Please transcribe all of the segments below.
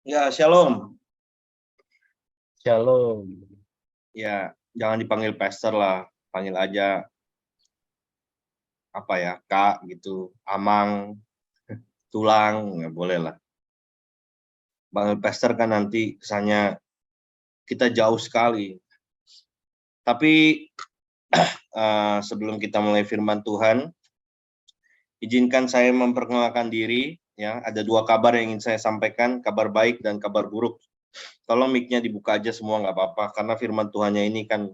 Ya, shalom. Shalom. Ya, jangan dipanggil pastor lah, panggil aja apa ya, Kak gitu, Amang, Tulang, nggak boleh lah. Panggil pastor kan nanti kesannya kita jauh sekali. Tapi sebelum kita mulai firman Tuhan, izinkan saya memperkenalkan diri. Ya, ada dua kabar yang ingin saya sampaikan, kabar baik dan kabar buruk. Tolong mic-nya dibuka aja semua, nggak apa-apa, karena firman Tuhannya ini kan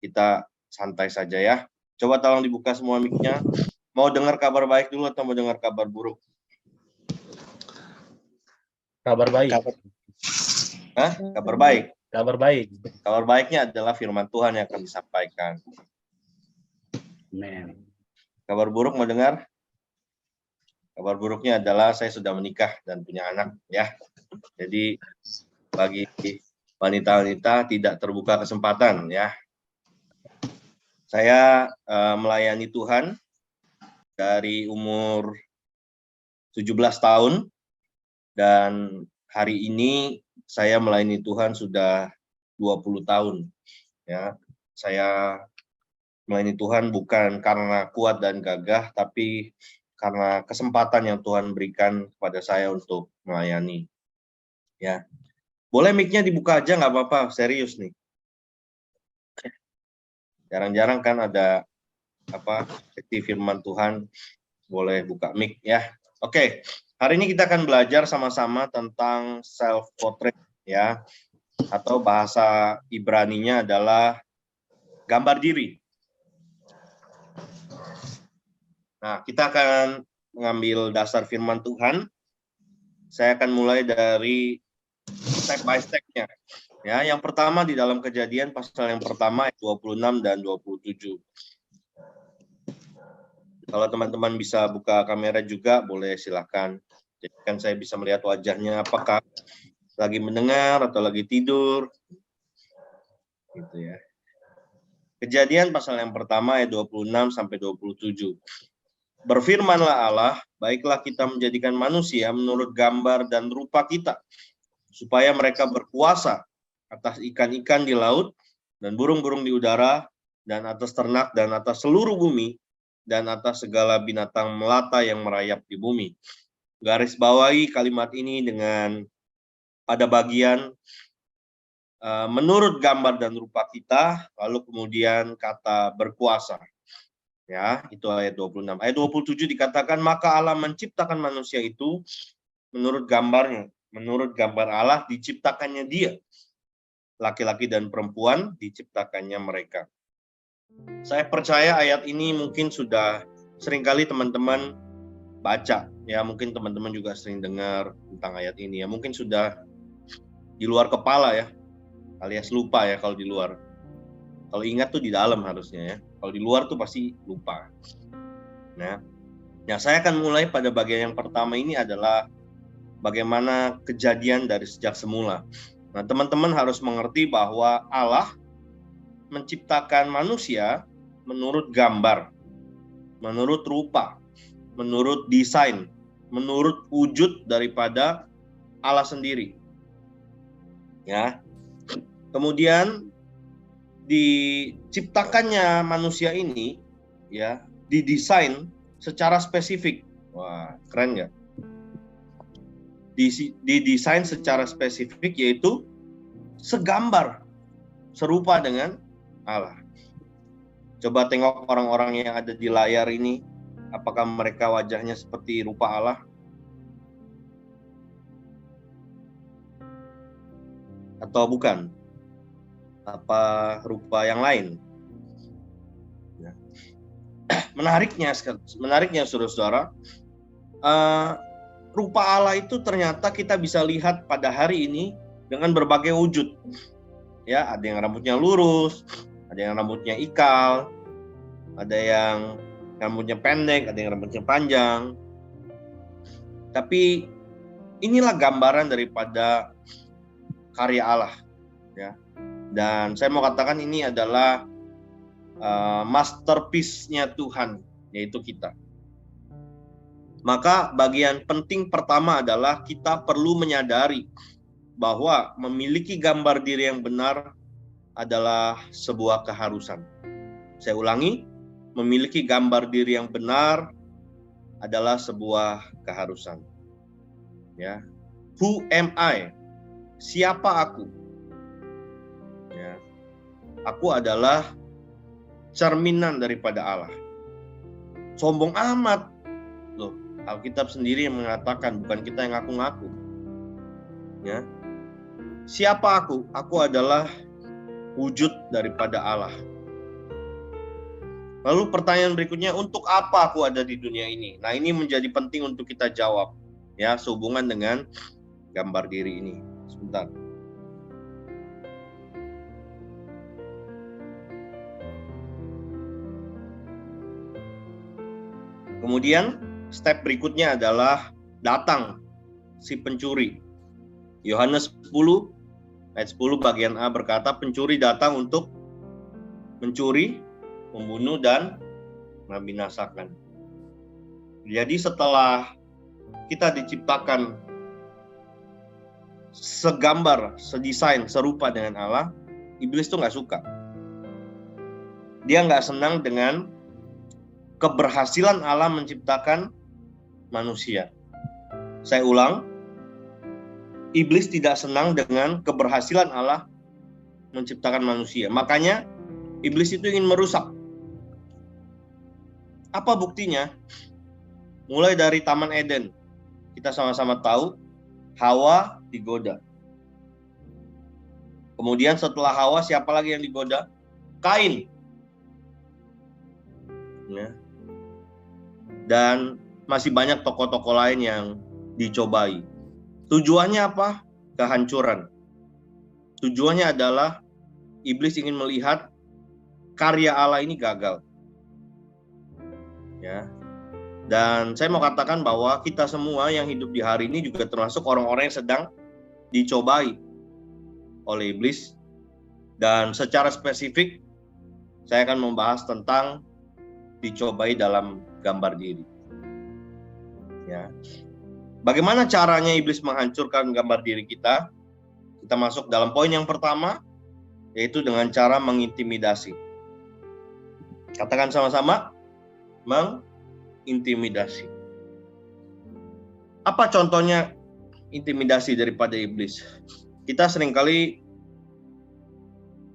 kita santai saja ya. Coba tolong dibuka semua mic-nya. Mau dengar kabar baik dulu atau mau dengar kabar buruk? Kabar baik. Hah? Kabar baik. Kabar baik. Kabar baiknya adalah firman Tuhan yang akan disampaikan. Amen. Kabar buruk mau dengar? Kabar buruknya adalah saya sudah menikah dan punya anak ya. Jadi bagi wanita-wanita tidak terbuka kesempatan ya. Saya melayani Tuhan dari umur 17 tahun dan hari ini saya melayani Tuhan sudah 20 tahun. Ya, saya melayani Tuhan bukan karena kuat dan gagah, tapi karena kesempatan yang Tuhan berikan kepada saya untuk melayani. Ya, boleh mic-nya dibuka aja nggak apa-apa, serius nih. Jarang-jarang kan ada seperti firman Tuhan, boleh buka mic ya. Oke, hari ini kita akan belajar sama-sama tentang self portrait ya, atau bahasa Ibraninya adalah gambar diri. Nah, kita akan mengambil dasar firman Tuhan. Saya akan mulai dari step by step-nya. Ya, yang pertama di dalam Kejadian pasal yang pertama ayat 26 dan 27. Kalau teman-teman bisa buka kamera juga, boleh silakan. Jadi kan saya bisa melihat wajahnya apakah lagi mendengar atau lagi tidur. Gitu ya. Kejadian pasal yang pertama ayat 26 sampai 27. Berfirmanlah Allah, baiklah kita menjadikan manusia menurut gambar dan rupa kita, supaya mereka berkuasa atas ikan-ikan di laut, dan burung-burung di udara, dan atas ternak, dan atas seluruh bumi, dan atas segala binatang melata yang merayap di bumi. Garis bawahi kalimat ini dengan pada bagian menurut gambar dan rupa kita, lalu kemudian kata berkuasa. Ya, itu ayat 26. Ayat 27 dikatakan, maka Allah menciptakan manusia itu menurut gambarnya. Menurut gambar Allah diciptakannya dia. Laki-laki dan perempuan diciptakannya mereka. Saya percaya ayat ini mungkin sudah seringkali teman-teman baca. Ya, mungkin teman-teman juga sering dengar tentang ayat ini. Ya, mungkin sudah di luar kepala ya, alias lupa ya kalau di luar. Kalau ingat tuh di dalam harusnya ya. Kalau di luar tuh pasti lupa. Nah, saya akan mulai pada bagian yang pertama ini adalah bagaimana kejadian dari sejak semula. Nah, teman-teman harus mengerti bahwa Allah menciptakan manusia menurut gambar, menurut rupa, menurut desain, menurut wujud daripada Allah sendiri. Ya. Kemudian diciptakannya manusia ini ya didesain secara spesifik. Wah, keren nggak? Didesain secara spesifik, yaitu segambar, serupa dengan Allah. Coba tengok orang-orang yang ada di layar ini, apakah mereka wajahnya seperti rupa Allah? Atau bukan? Apa rupa yang lain? Menariknya saudara-saudara, rupa Allah itu ternyata kita bisa lihat pada hari ini dengan berbagai wujud. Ya, ada yang rambutnya lurus, ada yang rambutnya ikal, ada yang rambutnya pendek, ada yang rambutnya panjang. Tapi inilah gambaran daripada karya Allah, ya. Dan saya mau katakan ini adalah masterpiece-nya Tuhan, yaitu kita. Maka bagian penting pertama adalah kita perlu menyadari bahwa memiliki gambar diri yang benar adalah sebuah keharusan. Saya ulangi, memiliki gambar diri yang benar adalah sebuah keharusan. Ya. Who am I? Siapa aku? Ya. Aku adalah cerminan daripada Allah. Sombong amat. Loh, Alkitab sendiri yang mengatakan, bukan kita yang ngaku-ngaku. Ya. Siapa aku? Aku adalah wujud daripada Allah. Lalu pertanyaan berikutnya, untuk apa aku ada di dunia ini? Nah, ini menjadi penting untuk kita jawab, ya, sehubungan dengan gambar diri ini. Sebentar. Kemudian step berikutnya adalah datang si pencuri. Yohanes 10 ayat 10 bagian A berkata, pencuri datang untuk mencuri, membunuh, dan membinasakan. Jadi setelah kita diciptakan segambar, sedesain, serupa dengan Allah, iblis tuh nggak suka. Dia nggak senang dengan keberhasilan Allah menciptakan manusia. Saya ulang, iblis tidak senang dengan keberhasilan Allah menciptakan manusia. Makanya iblis itu ingin merusak. Apa buktinya? Mulai dari Taman Eden, kita sama-sama tahu Hawa digoda. Kemudian setelah Hawa, siapa lagi yang digoda? Kain. Ya. Dan masih banyak tokoh-tokoh lain yang dicobai. Tujuannya apa? Kehancuran. Tujuannya adalah iblis ingin melihat karya Allah ini gagal. Ya. Dan saya mau katakan bahwa kita semua yang hidup di hari ini juga termasuk orang-orang yang sedang dicobai oleh iblis. Dan secara spesifik saya akan membahas tentang dicobai dalam gambar diri. Ya. Bagaimana caranya iblis menghancurkan gambar diri kita? Kita masuk dalam poin yang pertama, yaitu dengan cara mengintimidasi. Katakan sama-sama, mengintimidasi. Apa contohnya intimidasi daripada iblis? Kita seringkali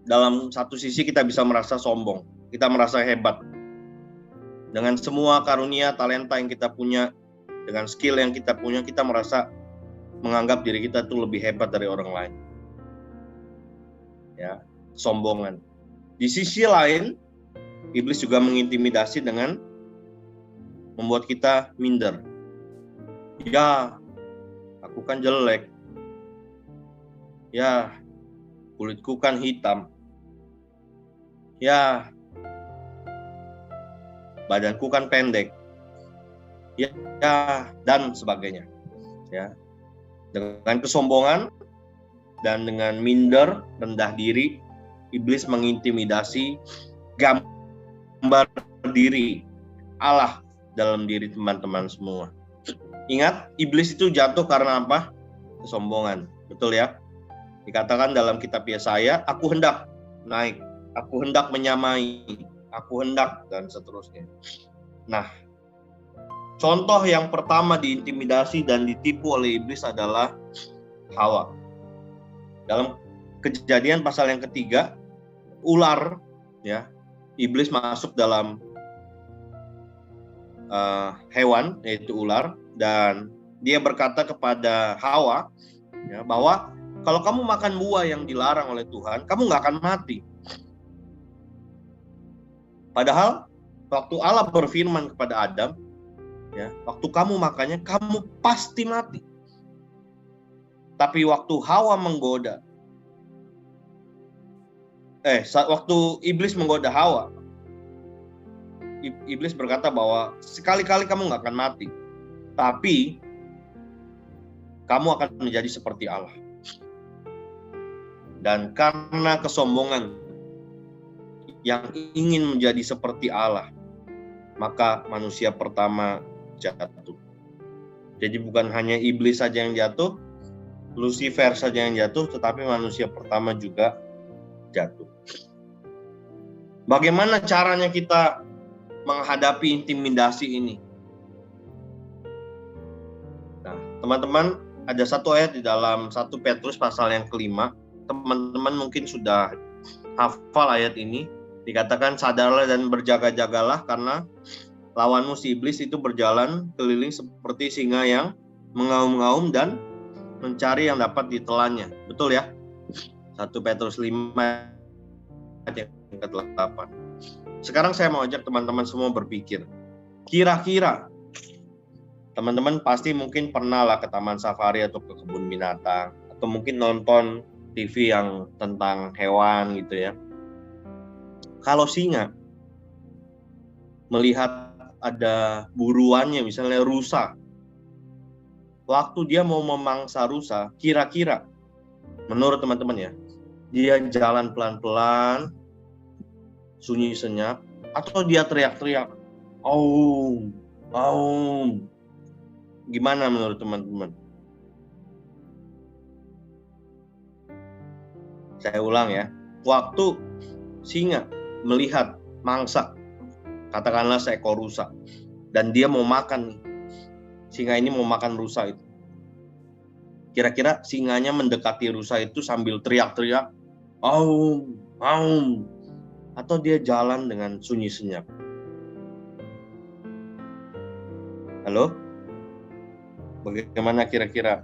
dalam satu sisi kita bisa merasa sombong, kita merasa hebat. Dengan semua karunia, talenta yang kita punya, dengan skill yang kita punya, kita merasa menganggap diri kita itu lebih hebat dari orang lain. Ya, sombongan. Di sisi lain, iblis juga mengintimidasi dengan membuat kita minder. Ya, aku kan jelek. Ya, kulitku kan hitam. Ya, badanku kan pendek. Ya, dan sebagainya. Ya. Dengan kesombongan dan dengan minder, rendah diri, iblis mengintimidasi gambar diri Allah dalam diri teman-teman semua. Ingat, iblis itu jatuh karena apa? Kesombongan. Betul ya? Dikatakan dalam kitab Yesaya, aku hendak naik, aku hendak menyamai, aku hendak, dan seterusnya. Nah, contoh yang pertama diintimidasi dan ditipu oleh iblis adalah Hawa. Dalam Kejadian pasal yang ketiga, ular, ya, iblis masuk dalam hewan, yaitu ular, dan dia berkata kepada Hawa, ya, bahwa kalau kamu makan buah yang dilarang oleh Tuhan, kamu nggak akan mati. Padahal waktu Allah berfirman kepada Adam, ya, waktu kamu makannya, kamu pasti mati. Tapi waktu Hawa menggoda, waktu iblis menggoda Hawa, iblis berkata bahwa sekali-kali kamu nggak akan mati, tapi kamu akan menjadi seperti Allah. Dan karena kesombongan yang ingin menjadi seperti Allah, maka manusia pertama jatuh. Jadi bukan hanya iblis saja yang jatuh, Lucifer saja yang jatuh, tetapi manusia pertama juga jatuh. Bagaimana caranya kita menghadapi intimidasi ini? Nah, teman-teman, ada satu ayat di dalam 1 Petrus pasal yang kelima. Teman-teman mungkin sudah hafal ayat ini. Dikatakan, sadarlah dan berjaga-jagalah karena lawanmu si iblis itu berjalan keliling seperti singa yang mengaum-ngaum dan mencari yang dapat ditelannya. Betul ya? 1 Petrus 5 ayat yang ke-8. Sekarang saya mau ajak teman-teman semua berpikir. Kira-kira teman-teman pasti mungkin pernah lah ke taman safari atau ke kebun binatang, atau mungkin nonton TV yang tentang hewan gitu ya. Kalau singa melihat ada buruannya, misalnya rusa, waktu dia mau memangsa rusa, kira-kira menurut teman-teman ya, dia jalan pelan-pelan, sunyi senyap, atau dia teriak-teriak, aum, aum. Gimana menurut teman-teman? Saya ulang ya, waktu singa melihat mangsa, katakanlah seekor rusa, dan dia mau makan nih, singa ini mau makan rusa itu. Kira-kira singanya mendekati rusa itu sambil teriak-teriak, aum, aum, atau dia jalan dengan sunyi senyap? Halo? Bagaimana kira-kira?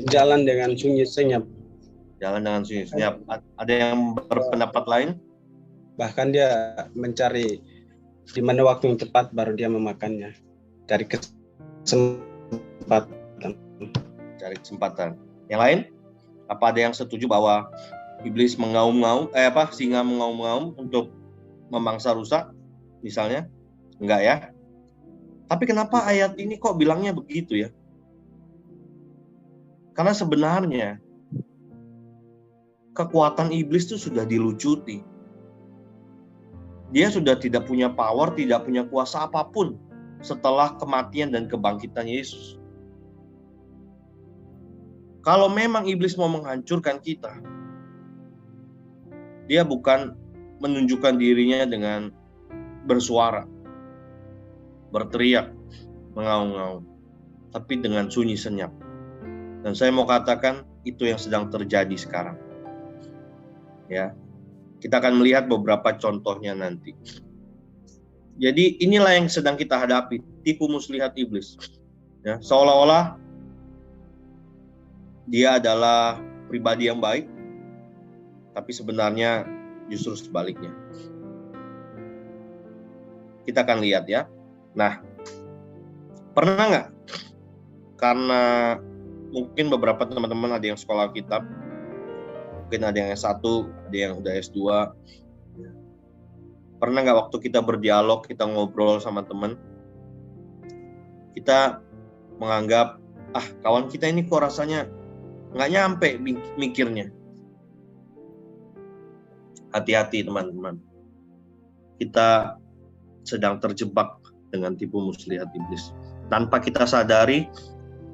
Jalan dengan sunyi senyap. Jalan dengan sunyi senyap. Ada yang berpendapat lain? Bahkan dia mencari di mana waktu yang tepat baru dia memakannya. Cari kesempatan. Cari kesempatan. Yang lain? Apa ada yang setuju bahwa iblis singa mengaum-ngaum untuk memangsa rusa misalnya? Enggak ya? Tapi kenapa ayat ini kok bilangnya begitu ya? Karena sebenarnya kekuatan iblis itu sudah dilucuti. Dia sudah tidak punya power, tidak punya kuasa apapun setelah kematian dan kebangkitan Yesus. Kalau memang iblis mau menghancurkan kita, dia bukan menunjukkan dirinya dengan bersuara, berteriak, mengaum-ngaum, tapi dengan sunyi senyap. Dan saya mau katakan itu yang sedang terjadi sekarang. Ya, kita akan melihat beberapa contohnya nanti. Jadi inilah yang sedang kita hadapi, tipu muslihat iblis. Ya, seolah-olah dia adalah pribadi yang baik, tapi sebenarnya justru sebaliknya. Kita akan lihat ya. Nah, pernah nggak? Karena mungkin beberapa teman-teman ada yang sekolah kitab, mungkin ada yang S1, ada yang udah S2. Pernah nggak waktu kita berdialog, kita ngobrol sama teman, kita menganggap, kawan kita ini kok rasanya nggak nyampe mikirnya. Hati-hati teman-teman. Kita sedang terjebak dengan tipu muslihat iblis. Tanpa kita sadari,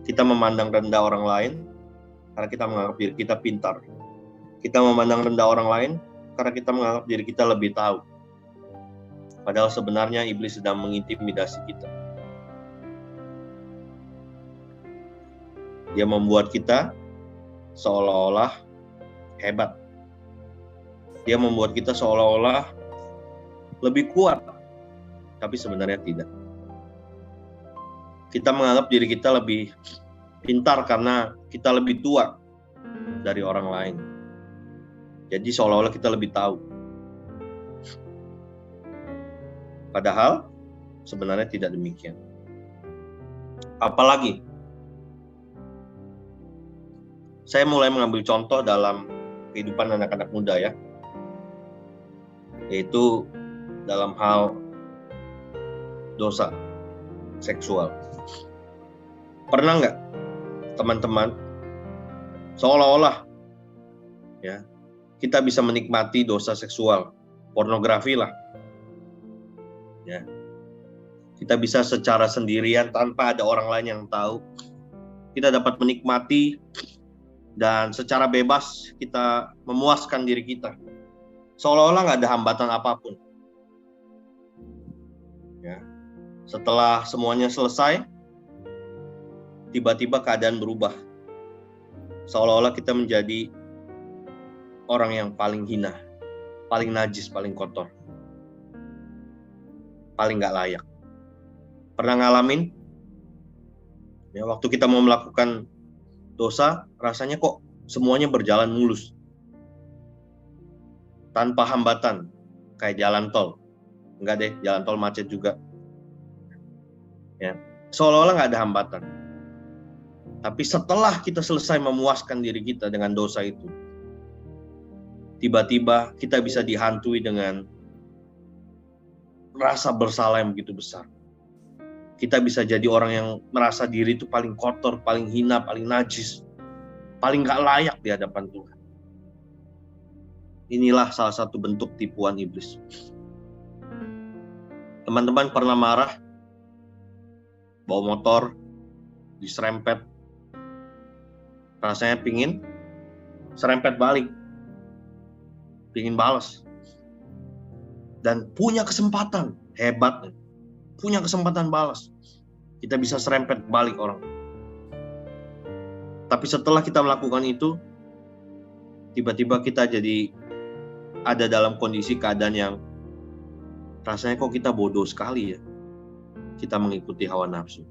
kita memandang rendah orang lain karena kita menganggap diri kita pintar. Kita memandang rendah orang lain karena kita menganggap diri kita lebih tahu. Padahal sebenarnya iblis sedang mengintimidasi kita. Dia membuat kita seolah-olah hebat. Dia membuat kita seolah-olah lebih kuat, tapi sebenarnya tidak. Kita menganggap diri kita lebih pintar karena kita lebih tua dari orang lain. Jadi seolah-olah kita lebih tahu. Padahal sebenarnya tidak demikian. Apalagi saya mulai mengambil contoh dalam kehidupan anak-anak muda ya. Yaitu dalam hal dosa seksual. Pernah nggak teman-teman seolah-olah ya kita bisa menikmati dosa seksual, pornografi lah, ya Kita bisa secara sendirian tanpa ada orang lain yang tahu. Kita dapat menikmati dan secara bebas kita memuaskan diri kita. Seolah-olah nggak ada hambatan apapun. Ya. Setelah semuanya selesai, tiba-tiba keadaan berubah. Seolah-olah kita menjadi orang yang paling hina, paling najis, paling kotor, paling nggak layak. Pernah ngalamin? Ya, waktu kita mau melakukan dosa, rasanya kok semuanya berjalan mulus. Tanpa hambatan, kayak jalan tol. Enggak deh, jalan tol macet juga. Ya, seolah-olah nggak ada hambatan. Tapi setelah kita selesai memuaskan diri kita dengan dosa itu, tiba-tiba kita bisa dihantui dengan rasa bersalah yang begitu besar. Kita bisa jadi orang yang merasa diri itu paling kotor, paling hina, paling najis, paling gak layak di hadapan Tuhan. Inilah salah satu bentuk tipuan iblis. Teman-teman pernah marah, bawa motor, diserempet, rasanya pingin serempet balik, pingin balas, dan punya kesempatan, hebat, punya kesempatan balas, kita bisa serempet balik orang. Tapi setelah kita melakukan itu, tiba-tiba kita jadi ada dalam kondisi keadaan yang rasanya kok kita bodoh sekali ya, kita mengikuti hawa nafsu.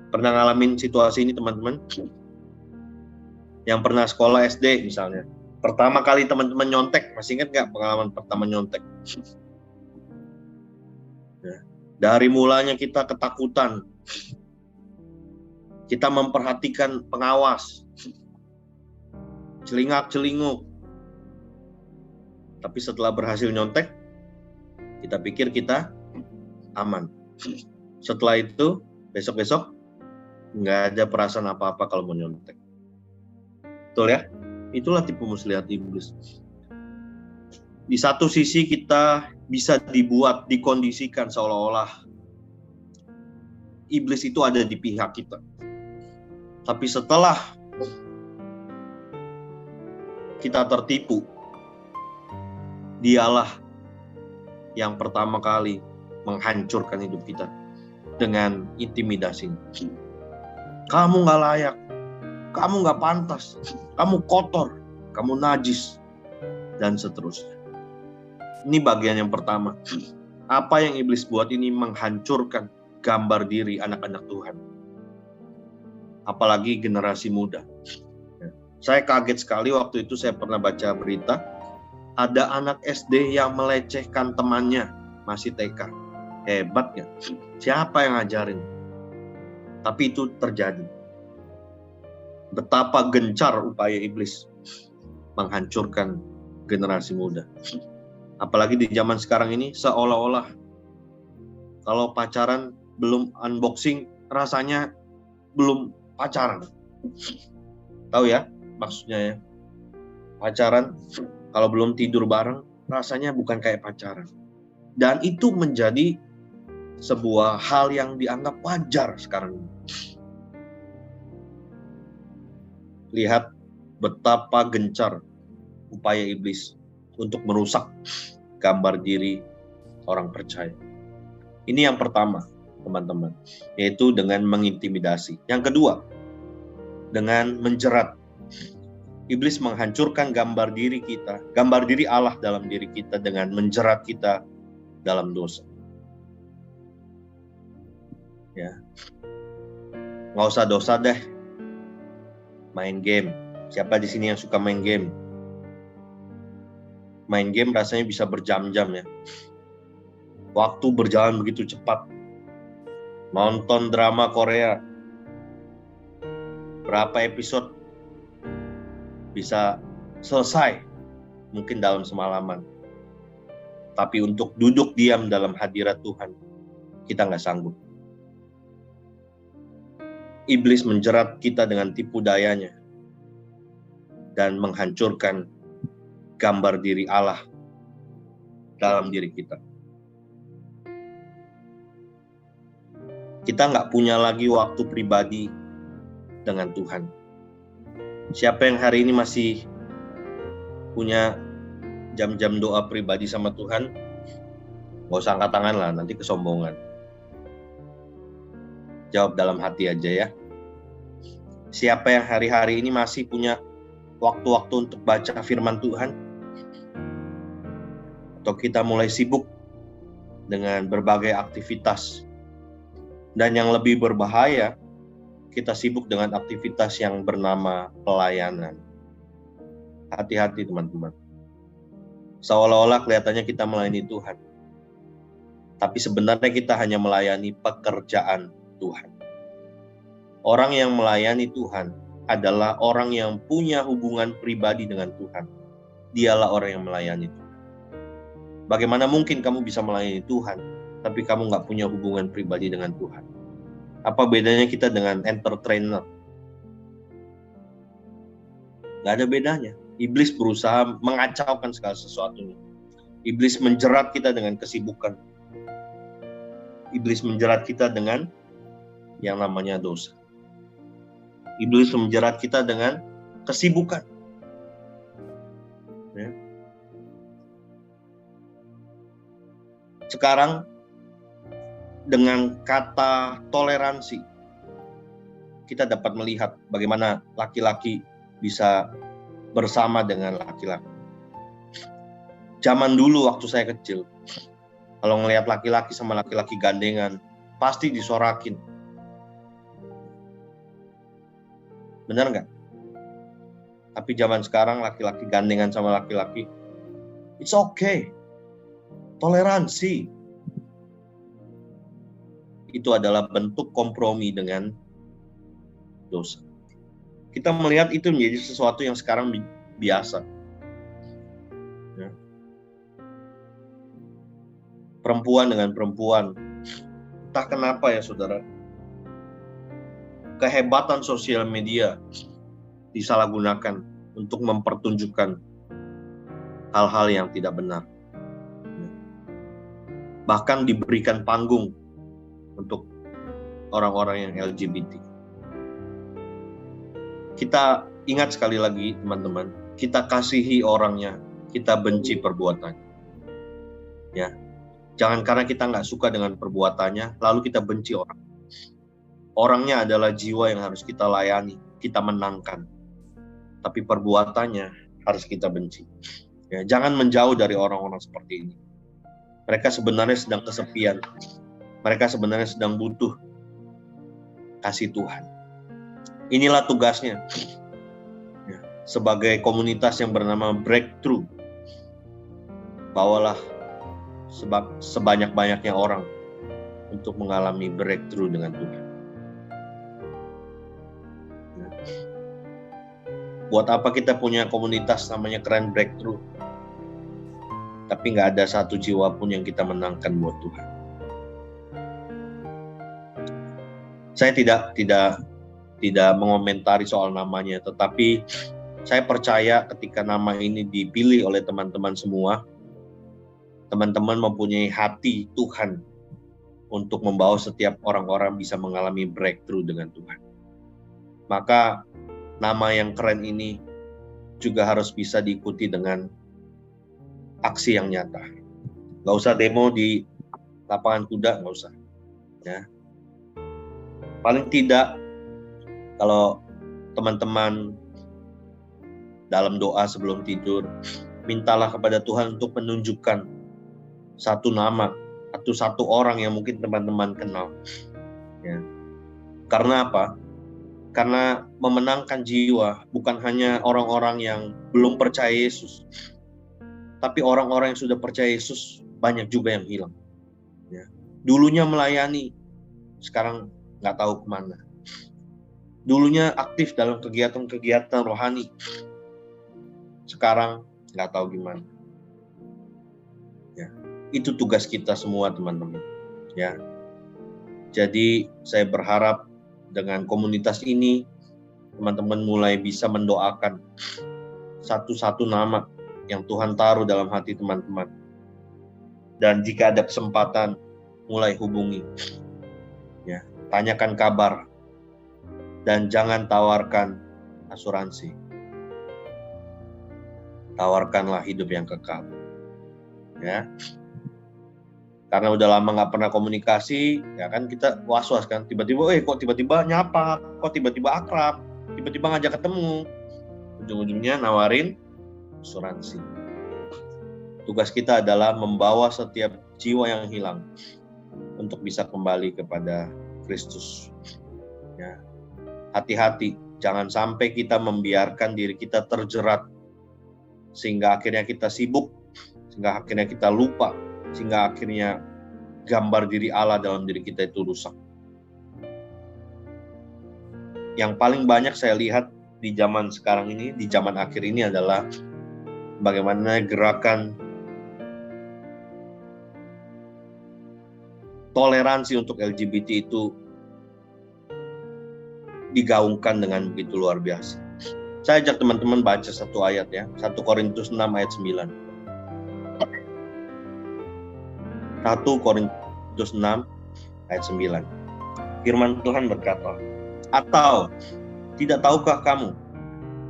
Pernah ngalamin situasi ini teman-teman? Yang pernah sekolah SD misalnya, pertama kali teman-teman nyontek, masih ingat nggak pengalaman pertama nyontek? Ya, dari mulanya kita ketakutan, kita memperhatikan pengawas, celingak-celinguk. Tapi setelah berhasil nyontek, kita pikir kita aman. Setelah itu, besok-besok nggak ada perasaan apa-apa kalau mau nyontek. Betul ya? Itulah tipu muslihat iblis. Di satu sisi kita bisa dibuat, dikondisikan seolah-olah iblis itu ada di pihak kita. Tapi setelah kita tertipu, dialah yang pertama kali menghancurkan hidup kita dengan intimidasi. Kamu gak layak, kamu gak pantas, kamu kotor, kamu najis, dan seterusnya. Ini bagian yang pertama. Apa yang iblis buat ini menghancurkan gambar diri anak-anak Tuhan. Apalagi generasi muda. Saya kaget sekali waktu itu saya pernah baca berita, ada anak SD yang melecehkan temannya, masih TK. Hebat ya? Siapa yang ngajarin? Tapi itu terjadi. Betapa gencar upaya iblis menghancurkan generasi muda. Apalagi di zaman sekarang ini, seolah-olah kalau pacaran belum unboxing, rasanya belum pacaran. Tahu ya maksudnya ya? Pacaran, kalau belum tidur bareng, rasanya bukan kayak pacaran. Dan itu menjadi sebuah hal yang dianggap wajar sekarang. Lihat betapa gencar upaya iblis untuk merusak gambar diri orang percaya. Ini yang pertama, teman-teman, yaitu dengan mengintimidasi. Yang kedua, dengan menjerat. Iblis menghancurkan gambar diri kita, gambar diri Allah dalam diri kita dengan menjerat kita dalam dosa. Ya, nggak usah dosa deh, main game. Siapa di sini yang suka main game? Main game rasanya bisa berjam-jam ya. Waktu berjalan begitu cepat. Nonton drama Korea, berapa episode bisa selesai mungkin dalam semalaman. Tapi untuk duduk diam dalam hadirat Tuhan, kita nggak sanggup. Iblis menjerat kita dengan tipu dayanya dan menghancurkan gambar diri Allah dalam diri kita. Kita nggak punya lagi waktu pribadi dengan Tuhan. Siapa yang hari ini masih punya jam-jam doa pribadi sama Tuhan, nggak usah angkat tangan lah, nanti kesombongan. Jawab dalam hati aja ya. Siapa yang hari-hari ini masih punya waktu-waktu untuk baca firman Tuhan? Atau kita mulai sibuk dengan berbagai aktivitas. Dan yang lebih berbahaya, kita sibuk dengan aktivitas yang bernama pelayanan. Hati-hati teman-teman. Seolah-olah kelihatannya kita melayani Tuhan. Tapi sebenarnya kita hanya melayani pekerjaan Tuhan. Orang yang melayani Tuhan adalah orang yang punya hubungan pribadi dengan Tuhan. Dialah orang yang melayani Tuhan. Bagaimana mungkin kamu bisa melayani Tuhan, tapi kamu nggak punya hubungan pribadi dengan Tuhan? Apa bedanya kita dengan entertainer? Nggak ada bedanya. Iblis berusaha mengacaukan segala sesuatunya. Iblis menjerat kita dengan kesibukan. Iblis menjerat kita dengan yang namanya dosa. Iblis menjerat kita dengan kesibukan. Ya. Sekarang dengan kata toleransi, kita dapat melihat bagaimana laki-laki bisa bersama dengan laki-laki. Zaman dulu waktu saya kecil, kalau ngelihat laki-laki sama laki-laki gandengan, pasti disorakin. Benar nggak? Tapi zaman sekarang laki-laki gandengan sama laki-laki, it's okay. Toleransi. Itu adalah bentuk kompromi dengan dosa. Kita melihat itu menjadi sesuatu yang sekarang biasa. Ya. Perempuan dengan perempuan. Entah kenapa ya saudara. Kehebatan sosial media disalahgunakan untuk mempertunjukkan hal-hal yang tidak benar. Bahkan diberikan panggung untuk orang-orang yang LGBT. Kita ingat sekali lagi teman-teman, kita kasihi orangnya, kita benci perbuatannya. Ya, jangan karena kita nggak suka dengan perbuatannya, lalu kita benci orang. Orangnya adalah jiwa yang harus kita layani, kita menangkan. Tapi perbuatannya harus kita benci. Ya, jangan menjauh dari orang-orang seperti ini. Mereka sebenarnya sedang kesepian. Mereka sebenarnya sedang butuh kasih Tuhan. Inilah tugasnya. Ya, sebagai komunitas yang bernama Breakthrough, bawalah sebanyak-banyaknya orang untuk mengalami breakthrough dengan Tuhan. Ya. Buat apa kita punya komunitas namanya Keren Breakthrough, tapi nggak ada satu jiwa pun yang kita menangkan buat Tuhan. Saya tidak mengomentari soal namanya, tetapi saya percaya ketika nama ini dipilih oleh teman-teman semua, teman-teman mempunyai hati Tuhan untuk membawa setiap orang-orang bisa mengalami breakthrough dengan Tuhan. Maka nama yang keren ini juga harus bisa diikuti dengan aksi yang nyata. Nggak usah demo di lapangan kuda, nggak usah. Ya. Paling tidak, kalau teman-teman dalam doa sebelum tidur, mintalah kepada Tuhan untuk menunjukkan satu nama atau satu orang yang mungkin teman-teman kenal. Ya. Karena apa? Karena memenangkan jiwa bukan hanya orang-orang yang belum percaya Yesus, tapi orang-orang yang sudah percaya Yesus banyak juga yang hilang. Ya. Dulunya melayani, sekarang nggak tahu kemana. Dulunya aktif dalam kegiatan-kegiatan rohani, sekarang nggak tahu gimana. Ya, itu tugas kita semua teman-teman. Ya, jadi saya berharap dengan komunitas ini teman-teman mulai bisa mendoakan satu-satu nama yang Tuhan taruh dalam hati teman-teman. Dan jika ada kesempatan, mulai hubungi. Ya, tanyakan kabar dan jangan tawarkan asuransi. Tawarkanlah hidup yang kekal. Ya. Karena udah lama nggak pernah komunikasi, ya kan kita was-was kan. Tiba-tiba, kok tiba-tiba nyapa, kok tiba-tiba akrab, tiba-tiba ngajak ketemu. Ujung-ujungnya nawarin asuransi. Tugas kita adalah membawa setiap jiwa yang hilang untuk bisa kembali kepada Kristus. Ya. Hati-hati, jangan sampai kita membiarkan diri kita terjerat sehingga akhirnya kita sibuk, sehingga akhirnya kita lupa, sehingga akhirnya gambar diri Allah dalam diri kita itu rusak. Yang paling banyak saya lihat di zaman sekarang ini, di zaman akhir ini adalah bagaimana gerakan toleransi untuk LGBT itu digaungkan dengan begitu luar biasa. Saya ajak teman-teman baca satu ayat ya, 1 Korintus 6 ayat 9. 1 Korintus 6 ayat 9. Firman Tuhan berkata, atau tidak tahukah kamu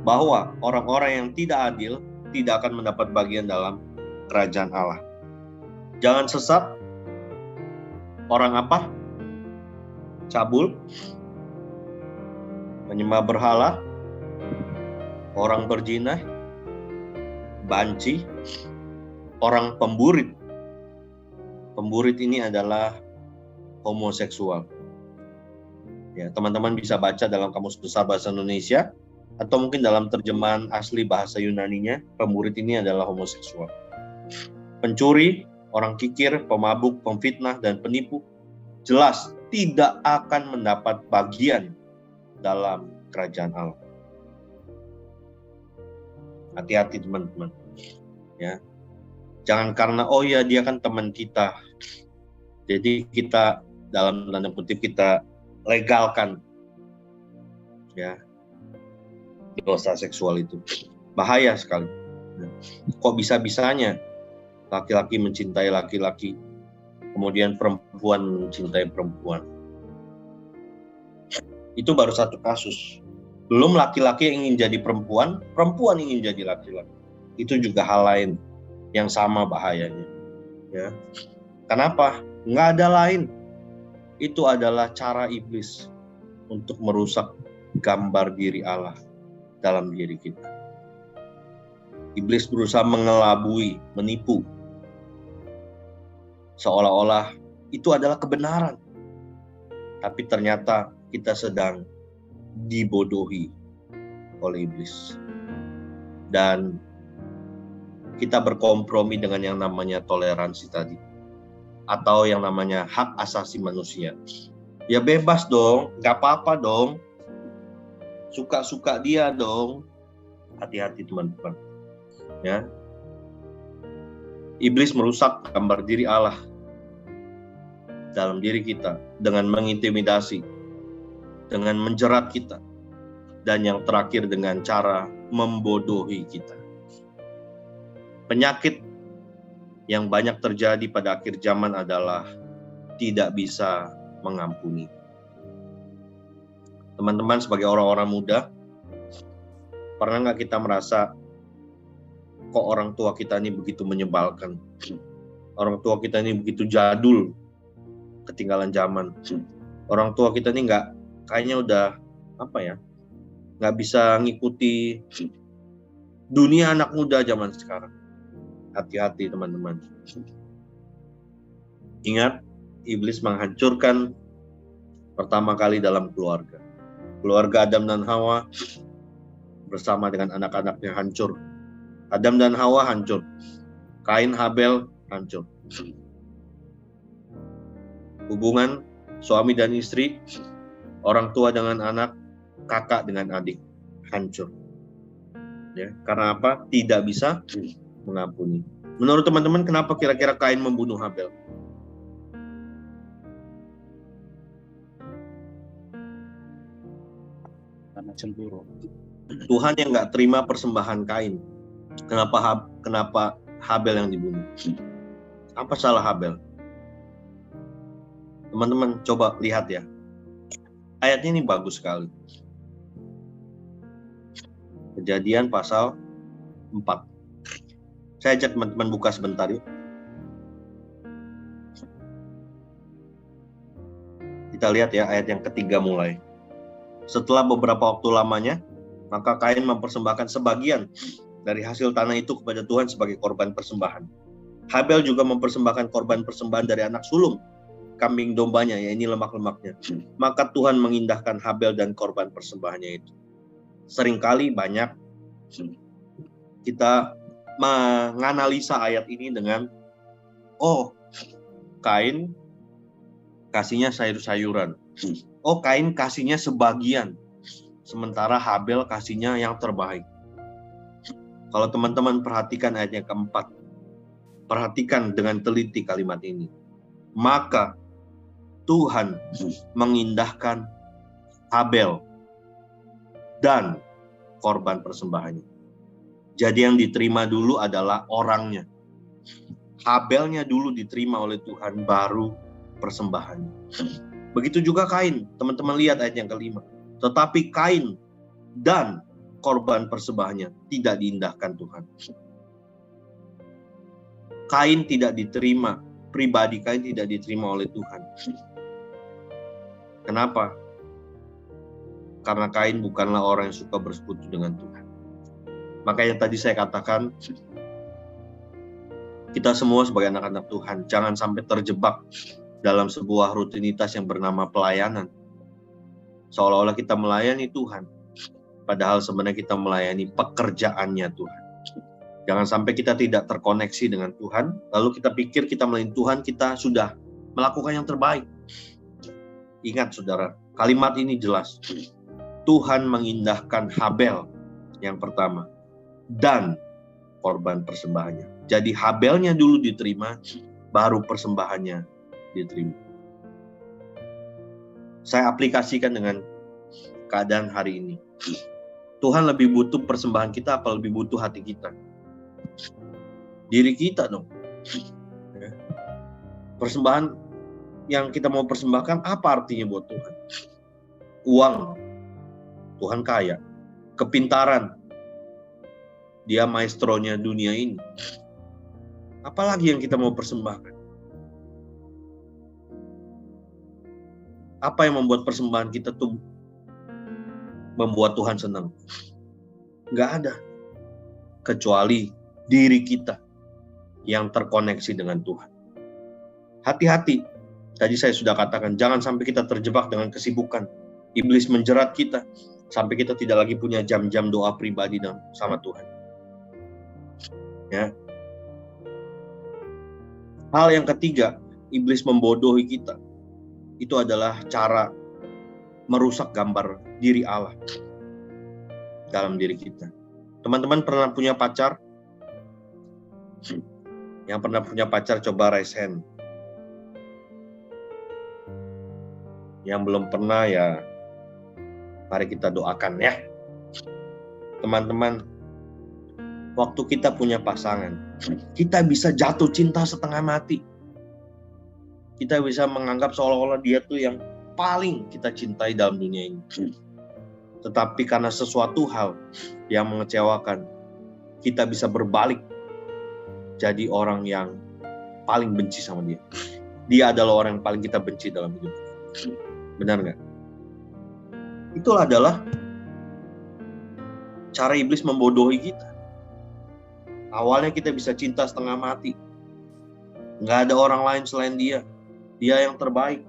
bahwa orang-orang yang tidak adil tidak akan mendapat bagian dalam kerajaan Allah? Jangan sesat. Orang apa? Cabul, menyembah berhala, orang berzina, banci, orang pemburit. Pemburit ini adalah homoseksual. Ya, teman-teman bisa baca dalam Kamus Besar Bahasa Indonesia atau mungkin dalam terjemahan asli bahasa Yunaninya, pemburit ini adalah homoseksual. Pencuri, orang kikir, pemabuk, pemfitnah, dan penipu jelas tidak akan mendapat bagian dalam kerajaan Allah. Hati-hati teman-teman. Ya. Jangan karena dia kan teman kita, jadi kita dalam tanda kutip kita legalkan ya dosa seksual itu. Bahaya sekali. Kok bisa-bisanya laki-laki mencintai laki-laki, kemudian perempuan mencintai perempuan. Itu baru satu kasus. Belum laki-laki yang ingin jadi perempuan, perempuan ingin jadi laki-laki. Itu juga hal lain yang sama bahayanya. Ya. Kenapa? Nggak ada lain. Itu adalah cara iblis untuk merusak gambar diri Allah dalam diri kita. Iblis berusaha mengelabui, menipu. Seolah-olah itu adalah kebenaran. Tapi ternyata kita sedang dibodohi oleh iblis. Dan kita berkompromi dengan yang namanya toleransi tadi. Atau yang namanya hak asasi manusia. Ya bebas dong, gak apa-apa dong. Suka-suka dia dong. Hati-hati teman-teman. Ya. Iblis merusak gambar diri Allah dalam diri kita dengan mengintimidasi, dengan menjerat kita, dan yang terakhir dengan cara membodohi kita. Penyakit yang banyak terjadi pada akhir zaman adalah tidak bisa mengampuni. Teman-teman, sebagai orang-orang muda, pernah nggak kita merasa kok orang tua kita ini begitu menyebalkan? Orang tua kita ini begitu jadul, ketinggalan zaman. Orang tua kita ini kayaknya udah nggak bisa ngikuti dunia anak muda zaman sekarang. Hati-hati teman-teman. Ingat, iblis menghancurkan pertama kali dalam keluarga. Keluarga Adam dan Hawa bersama dengan anak-anaknya hancur. Adam dan Hawa hancur. Kain Habel hancur. Hubungan suami dan istri, orang tua dengan anak, kakak dengan adik hancur. Ya, karena apa? Tidak bisa mengampuni. Menurut teman-teman, kenapa kira-kira Kain membunuh Habel? Karena cemburu. Tuhan yang nggak terima persembahan Kain. Kenapa Habel yang dibunuh? Apa salah Habel? Teman-teman coba lihat ya. Ayatnya ini bagus sekali. Kejadian pasal 4. Saya ajak teman-teman buka sebentar yuk. Kita lihat ya ayat yang ketiga mulai. Setelah beberapa waktu lamanya, maka Kain mempersembahkan sebagian dari hasil tanah itu kepada Tuhan sebagai korban persembahan. Habel juga mempersembahkan korban persembahan dari anak sulung kambing dombanya, ya ini lemak-lemaknya. Maka Tuhan mengindahkan Habel dan korban persembahannya itu. Seringkali banyak kita menganalisa ayat ini dengan, oh Kain kasihnya sayur-sayuran. Oh, Kain kasihnya sebagian. Sementara Habel kasihnya yang terbaik. Kalau teman-teman perhatikan ayat yang keempat. Perhatikan dengan teliti kalimat ini. Maka Tuhan mengindahkan Habel dan korban persembahannya. Jadi yang diterima dulu adalah orangnya. Habelnya dulu diterima oleh Tuhan, baru persembahannya. Begitu juga Kain. Teman-teman lihat ayat yang kelima. Tetapi Kain dan korban persembahannya tidak diindahkan Tuhan. Kain tidak diterima, pribadi Kain tidak diterima oleh Tuhan. Kenapa? Karena Kain bukanlah orang yang suka bersekutu dengan Tuhan. Makanya tadi saya katakan, kita semua sebagai anak-anak Tuhan, jangan sampai terjebak dalam sebuah rutinitas yang bernama pelayanan. Seolah-olah kita melayani Tuhan, padahal sebenarnya kita melayani pekerjaannya Tuhan. Jangan sampai kita tidak terkoneksi dengan Tuhan, lalu kita pikir kita melayani Tuhan, kita sudah melakukan yang terbaik. Ingat saudara, kalimat ini jelas. Tuhan mengindahkan Habel yang pertama, dan korban persembahannya. Jadi Habelnya dulu diterima, baru persembahannya diterima. Saya aplikasikan dengan keadaan hari ini. Tuhan lebih butuh persembahan kita apa lebih butuh hati kita? Diri kita dong. Persembahan yang kita mau persembahkan apa artinya buat Tuhan? Uang, Tuhan kaya. Kepintaran, Dia maestronya dunia ini. Apalagi yang kita mau persembahkan? Apa yang membuat persembahan kita tuh membuat Tuhan senang? Nggak ada. Kecuali diri kita yang terkoneksi dengan Tuhan. Hati-hati. Tadi saya sudah katakan, jangan sampai kita terjebak dengan kesibukan. Iblis menjerat kita, sampai kita tidak lagi punya jam-jam doa pribadi sama Tuhan. Ya. Hal yang ketiga, iblis membodohi kita. Itu adalah cara merusak gambar diri Allah dalam diri kita. Teman-teman pernah punya pacar? Yang pernah punya pacar coba raise hand. Yang belum pernah ya mari kita doakan ya. Teman-teman, waktu kita punya pasangan, kita bisa jatuh cinta setengah mati. Kita bisa menganggap seolah-olah dia tuh yang paling kita cintai dalam dunia ini. Tetapi karena sesuatu hal yang mengecewakan, kita bisa berbalik jadi orang yang paling benci sama dia. Dia adalah orang yang paling kita benci dalam hidup. Benar nggak? Itulah adalah cara iblis membodohi kita. Awalnya kita bisa cinta setengah mati. Nggak ada orang lain selain dia. Dia yang terbaik.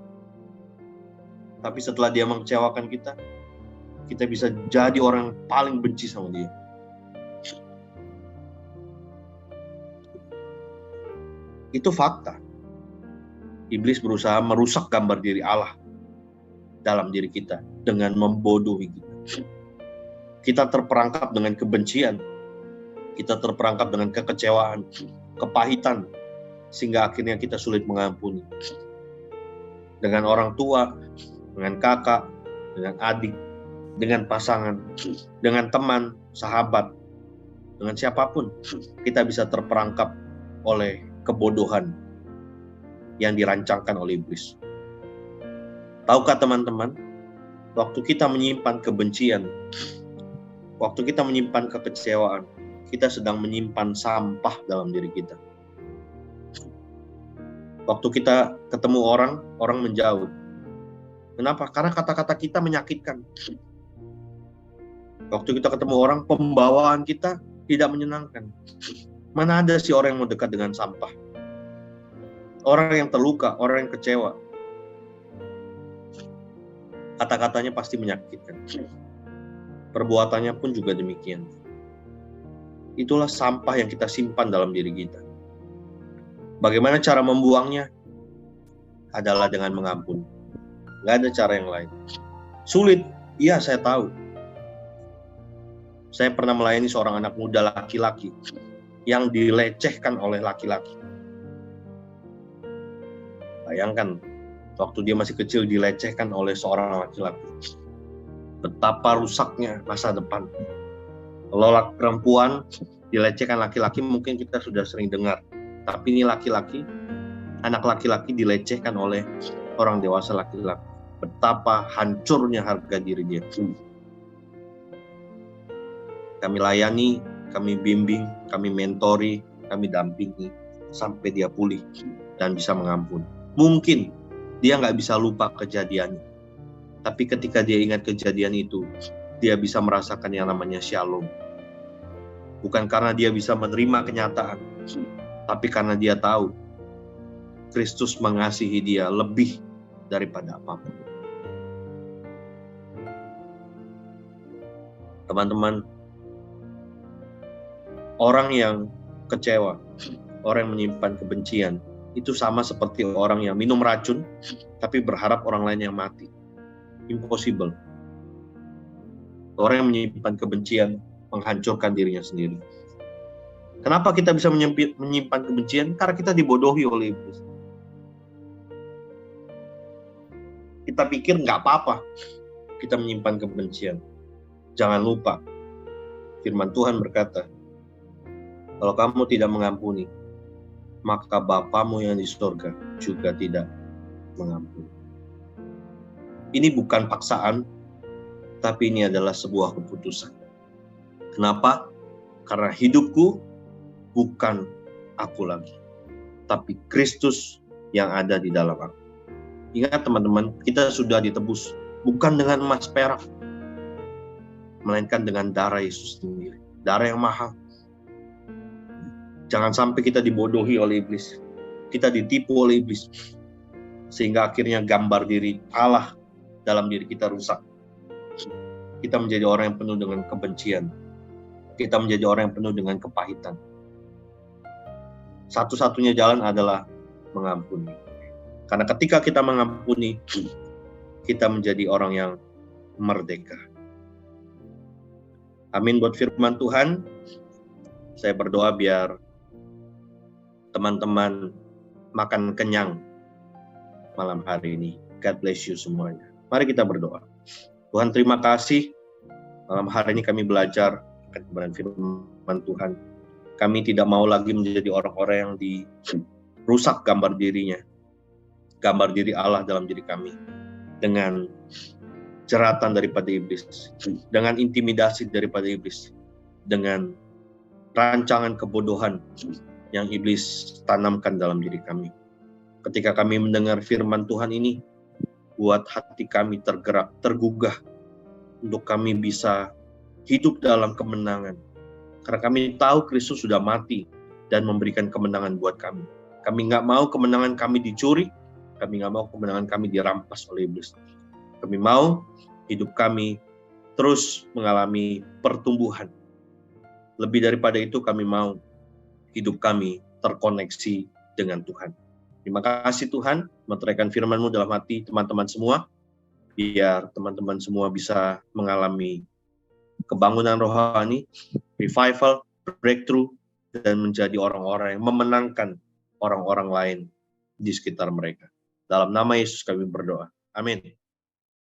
Tapi setelah dia mengecewakan kita bisa jadi orang yang paling benci sama dia. Itu fakta. Iblis berusaha merusak gambar diri Allah dalam diri kita dengan membodohi kita. Kita terperangkap dengan kebencian. Kita terperangkap dengan kekecewaan, kepahitan, sehingga akhirnya kita sulit mengampuni. Dengan orang tua, dengan kakak, dengan adik, dengan pasangan, dengan teman, sahabat, dengan siapapun, kita bisa terperangkap oleh kebodohan yang dirancangkan oleh iblis. Tahukah teman-teman, waktu kita menyimpan kebencian, waktu kita menyimpan kekecewaan, kita sedang menyimpan sampah dalam diri kita. Waktu kita ketemu orang, orang menjauh. Kenapa? Karena kata-kata kita menyakitkan. Waktu kita ketemu orang, pembawaan kita tidak menyenangkan. Mana ada sih orang yang mau dekat dengan sampah? Orang yang terluka, orang yang kecewa. Kata-katanya pasti menyakitkan. Perbuatannya pun juga demikian. Itulah sampah yang kita simpan dalam diri kita. Bagaimana cara membuangnya? Adalah dengan mengampuni. Nggak ada cara yang lain. Sulit, iya saya tahu. Saya pernah melayani seorang anak muda laki-laki yang dilecehkan oleh laki-laki. Bayangkan, waktu dia masih kecil dilecehkan oleh seorang laki-laki. Betapa rusaknya masa depan. Kalau perempuan dilecehkan laki-laki mungkin kita sudah sering dengar. Tapi ini laki-laki, anak laki-laki dilecehkan oleh orang dewasa laki-laki. Betapa hancurnya harga diri dia. Kami layani, kami bimbing, kami mentori, kami dampingi sampai dia pulih dan bisa mengampuni. Mungkin dia nggak bisa lupa kejadiannya, tapi ketika dia ingat kejadian itu, dia bisa merasakan yang namanya shalom. Bukan karena dia bisa menerima kenyataan, tapi karena dia tahu Kristus mengasihi dia lebih daripada apapun. Teman-teman, orang yang kecewa, orang yang menyimpan kebencian, itu sama seperti orang yang minum racun, tapi berharap orang lain yang mati. Impossible. Orang yang menyimpan kebencian, menghancurkan dirinya sendiri. Kenapa kita bisa menyimpan kebencian? Karena kita dibodohi oleh iblis. Kita pikir nggak apa-apa kita menyimpan kebencian. Jangan lupa, firman Tuhan berkata, kalau kamu tidak mengampuni, maka Bapamu yang di surga juga tidak mengampuni. Ini bukan paksaan, tapi ini adalah sebuah keputusan. Kenapa? Karena hidupku bukan aku lagi, tapi Kristus yang ada di dalam aku. Ingat teman-teman, kita sudah ditebus bukan dengan emas perak, melainkan dengan darah Yesus sendiri, darah yang mahal. Jangan sampai kita dibodohi oleh iblis, kita ditipu oleh iblis, sehingga akhirnya gambar diri Allah dalam diri kita rusak. Kita menjadi orang yang penuh dengan kebencian, kita menjadi orang yang penuh dengan kepahitan. Satu-satunya jalan adalah mengampuni. Karena ketika kita mengampuni, kita menjadi orang yang merdeka. Amin buat firman Tuhan. Saya berdoa biar teman-teman makan kenyang malam hari ini. God bless you semuanya. Mari kita berdoa. Tuhan, terima kasih. Malam hari ini kami belajar kebenaran firman Tuhan. Kami tidak mau lagi menjadi orang-orang yang dirusak gambar dirinya, gambar diri Allah dalam diri kami, dengan jeratan daripada iblis, dengan intimidasi daripada iblis, dengan rancangan kebodohan yang iblis tanamkan dalam diri kami. Ketika kami mendengar firman Tuhan ini, buat hati kami tergerak, tergugah, untuk kami bisa hidup dalam kemenangan. Karena kami tahu Kristus sudah mati dan memberikan kemenangan buat kami. Kami nggak mau kemenangan kami dicuri, kami nggak mau kemenangan kami dirampas oleh iblis. Kami mau hidup kami terus mengalami pertumbuhan. Lebih daripada itu, kami mau hidup kami terkoneksi dengan Tuhan. Terima kasih Tuhan, meteraikan firman-Mu dalam hati teman-teman semua, biar teman-teman semua bisa mengalami kebangunan rohani, revival, breakthrough, dan menjadi orang-orang yang memenangkan orang-orang lain di sekitar mereka. Dalam nama Yesus kami berdoa. Amin.